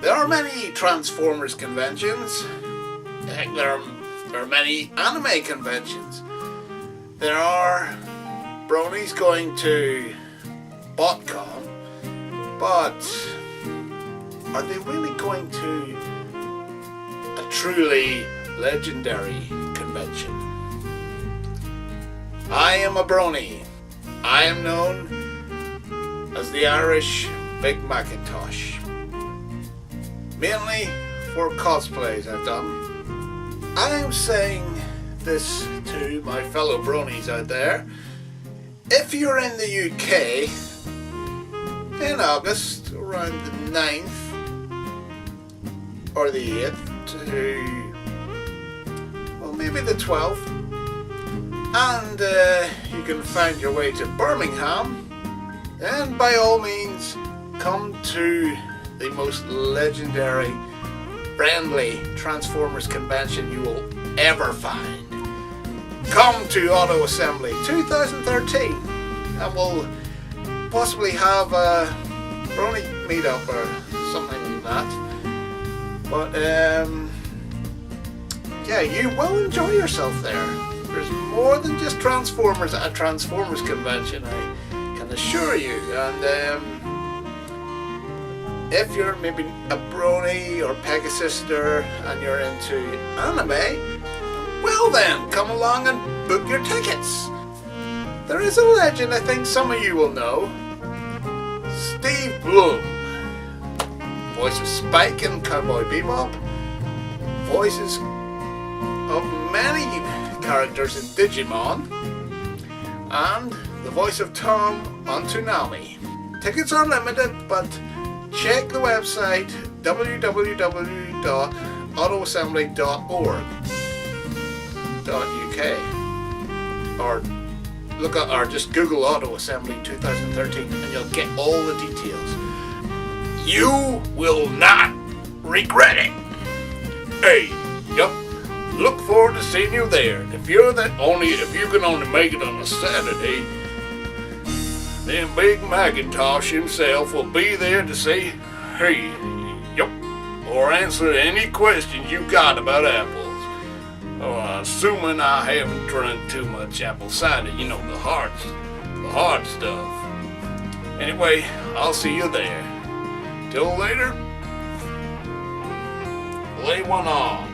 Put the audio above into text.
There are many Transformers conventions. Heck, there are many anime conventions. There are Bronies going to BotCon, but are they really going to a truly legendary convention? I am a Brony. I am known as the Irish Big Macintosh. Mainly for cosplays I've done. I am saying this to my fellow Bronies out there. If you're in the UK in August, around the 9th or the 8th to, well, maybe the 12th, and you can find your way to Birmingham, then by all means come to the most legendary, friendly Transformers convention you will ever find. Come to Auto Assembly 2013 and we'll possibly have a Brony meetup or something like that. But yeah, you will enjoy yourself there. There's more than just Transformers at a Transformers convention, I can assure you. And if you're maybe a Brony or Pegasister and you're into anime, well then, come along and book your tickets. There is a legend I think some of you will know. Steve Bloom, voice of Spike in Cowboy Bebop, voices of many characters in Digimon, and the voice of Tom on Toonami. Tickets are limited, but check the website www.autoassembly.org.uk or just Google Auto Assembly 2013 and you'll get all the details. You will not regret it. Hey, yup. Look forward to seeing you there. If you can only make it on a Saturday, then Big Macintosh himself will be there to say, hey, yup, or answer any questions you got about apples. Oh, assuming I haven't drunk too much apple cider, you know, the hard stuff. Anyway, I'll see you there. Till later, lay one on.